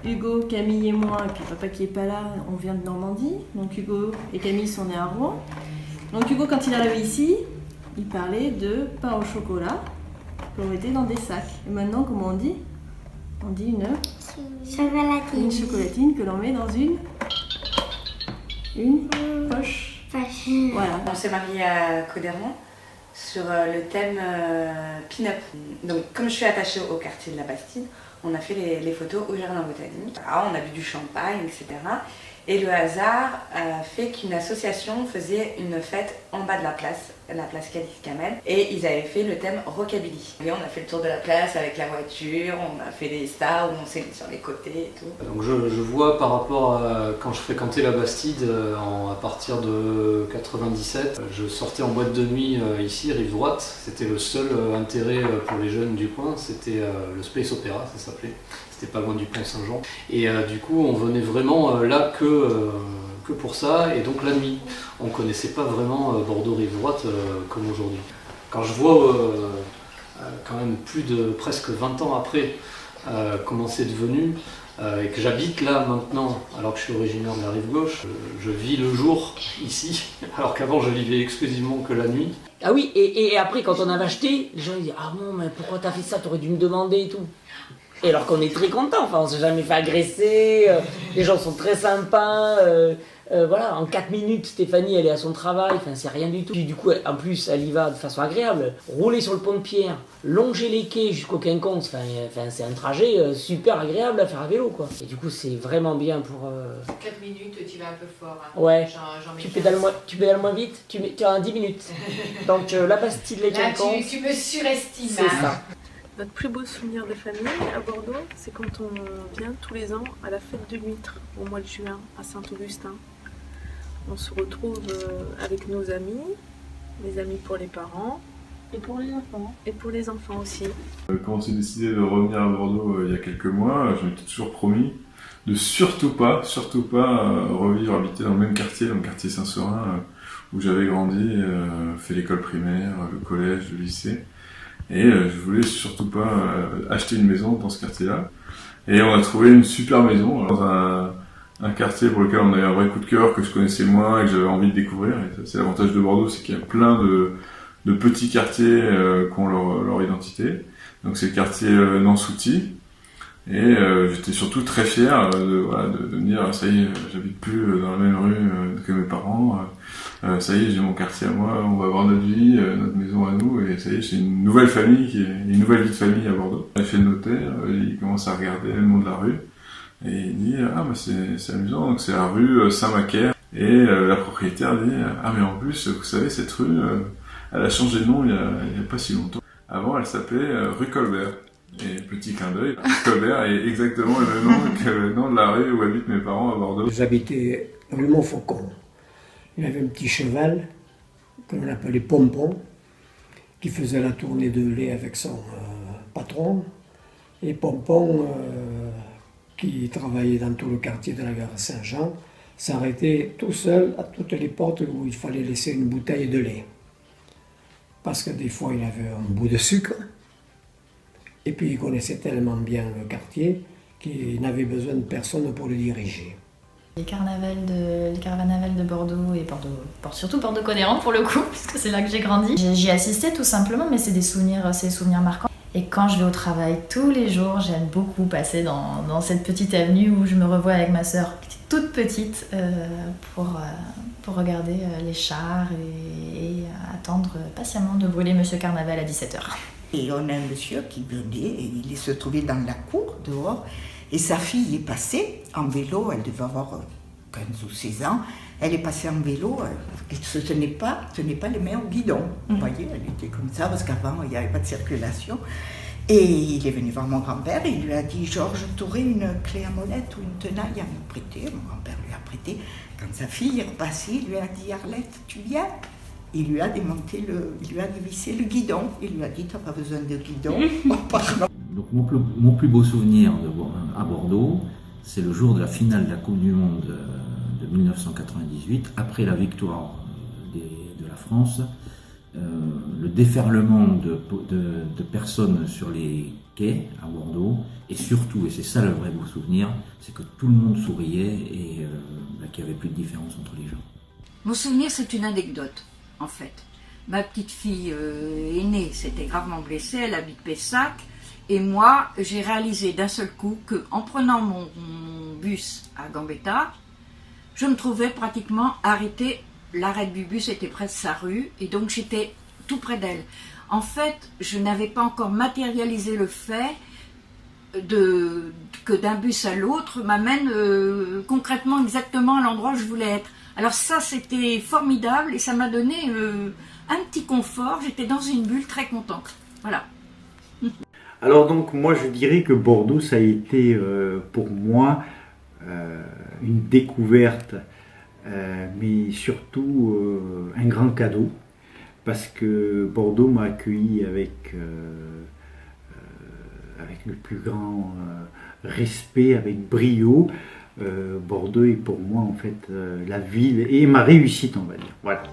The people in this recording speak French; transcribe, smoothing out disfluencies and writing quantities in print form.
Hugo, Camille et moi, et puis papa qui est pas là, on vient de Normandie. Donc Hugo et Camille sont nés à Rouen. Donc Hugo, quand il est arrivé ici, il parlait de pain au chocolat qu'on mettait dans des sacs. Et maintenant, comment on dit? On dit une chocolatine que l'on met dans une poche. Voilà. On s'est mariés à Caudermont sur le thème pin-up. Donc comme je suis attachée au quartier de la Bastide, on a fait les photos au jardin botanique. Alors, on a bu du champagne, etc. Et le hasard a fait qu'une association faisait une fête en bas de la place Cadiz Camel. Et ils avaient fait le thème Rockabilly. Et on a fait le tour de la place avec la voiture, on a fait des stars où on s'est mis sur les côtés et tout. Donc je vois par rapport à quand je fréquentais la Bastide à partir de 97, je sortais en boîte de nuit ici, rive droite. C'était le seul intérêt pour les jeunes du coin, c'était le Space Opera, ça s'appelait. C'était pas loin du pont Saint-Jean. Et du coup, on venait vraiment là que pour ça, et donc la nuit. On connaissait pas vraiment Bordeaux rive droite comme aujourd'hui. Quand je vois quand même plus de presque 20 ans après comment c'est devenu, et que j'habite là maintenant, alors que je suis originaire de la rive gauche, je vis le jour ici, alors qu'avant je vivais exclusivement que la nuit. Ah oui, et après quand on avait acheté, les gens disaient « Ah bon, mais pourquoi t'as fait ça? T'aurais dû me demander et tout ». Et alors qu'on est très contents, enfin on s'est jamais fait agresser, les gens sont très sympas, voilà, en 4 minutes Stéphanie elle est à son travail, enfin c'est rien du tout. Puis, du coup en plus elle y va de façon agréable, rouler sur le pont de Pierre, longer les quais jusqu'au Quinconce, enfin c'est un trajet super agréable à faire à vélo quoi. Et du coup c'est vraiment bien pour... 4 minutes tu vas un peu fort. Hein. Ouais, tu pédales moins vite, tu as un 10 minutes. Donc la Bastide, les Quinconces... Tu me surestimes. C'est ça. Notre plus beau souvenir de famille à Bordeaux, c'est quand on vient tous les ans à la fête de l'huître au mois de juin à Saint-Augustin. On se retrouve avec nos amis, les amis pour les parents et pour les enfants. Et pour les enfants aussi. Quand on s'est décidé de revenir à Bordeaux il y a quelques mois, je m'étais toujours promis de surtout pas revivre, habiter dans le même quartier, dans le quartier Saint-Seurin, où j'avais grandi, fait l'école primaire, le collège, le lycée. Et je voulais surtout pas acheter une maison dans ce quartier-là. Et on a trouvé une super maison dans un quartier pour lequel on avait un vrai coup de cœur, que je connaissais moins et que j'avais envie de découvrir. Et c'est l'avantage de Bordeaux, c'est qu'il y a plein de petits quartiers qui ont leur identité. Donc c'est le quartier Nansouty. Et j'étais surtout très fier de me dire ça y est, j'habite plus dans la même rue que mes parents, ça y est, j'ai mon quartier à moi, on va avoir notre vie, notre maison à nous, et ça y est, j'ai une nouvelle famille, une nouvelle vie de famille à Bordeaux. Il fait le notaire, il commence à regarder le nom de la rue, et il dit ah bah c'est amusant, donc c'est la rue Saint-Macaire, et la propriétaire dit ah mais en plus vous savez cette rue elle a changé de nom il y a pas si longtemps. Avant elle s'appelait rue Colbert. Et petit clin d'œil, Colbert est exactement le même nom que le nom de la rue où habitent mes parents à Bordeaux. J'habitais rue Montfaucon. Il y avait un petit cheval qu'on appelait Pompon, qui faisait la tournée de lait avec son patron. Et Pompon, qui travaillait dans tout le quartier de la gare Saint-Jean, s'arrêtait tout seul à toutes les portes où il fallait laisser une bouteille de lait. Parce que des fois il avait un bout de sucre. Et puis il connaissait tellement bien le quartier qu'il n'avait besoin de personne pour le diriger. Les carnavals de Bordeaux et surtout Bordeaux-Caudermont pour le coup, puisque c'est là que j'ai grandi. J'y assistais tout simplement, mais c'est des souvenirs marquants. Et quand je vais au travail tous les jours, j'aime beaucoup passer dans cette petite avenue où je me revois avec ma sœur, toute petite, pour regarder les chars et attendre patiemment de brûler Monsieur Carnaval à 17h. Et on a un monsieur qui venait, et il se trouvait dans la cour, dehors, et sa fille est passée en vélo, elle devait avoir 15 ou 16 ans, elle est passée en vélo, elle ne tenait pas les mains au guidon, vous voyez, elle était comme ça, parce qu'avant il n'y avait pas de circulation. Et il est venu voir mon grand-père, et il lui a dit « Georges, tu aurais une clé à molette ou une tenaille à me prêter ?» Mon grand-père lui a prêté. Quand sa fille est repassée, il lui a dit « Arlette, tu viens ?» Il lui a dévissé le guidon. Il lui a dit, t'as pas besoin de guidon. Donc mon plus beau souvenir à Bordeaux, c'est le jour de la finale de la Coupe du Monde de 1998, après la victoire de la France. le déferlement de personnes sur les quais à Bordeaux, et surtout, et c'est ça le vrai beau souvenir, c'est que tout le monde souriait et qu'il n'y avait plus de différence entre les gens. Mon souvenir, c'est une anecdote, en fait. Ma petite fille aînée s'était gravement blessée, elle habite Pessac, et moi, j'ai réalisé d'un seul coup qu'en prenant mon bus à Gambetta, je me trouvais pratiquement arrêtée. L'arrêt du bus était près de sa rue, et donc j'étais tout près d'elle. En fait, je n'avais pas encore matérialisé le fait que d'un bus à l'autre m'amène concrètement exactement à l'endroit où je voulais être. Alors ça, c'était formidable et ça m'a donné un petit confort. J'étais dans une bulle très contente. Voilà. Alors donc moi je dirais que Bordeaux ça a été pour moi une découverte, mais surtout un grand cadeau, parce que Bordeaux m'a accueilli avec le plus grand respect, avec brio. Bordeaux est pour moi en fait la ville et ma réussite, on va dire. Voilà.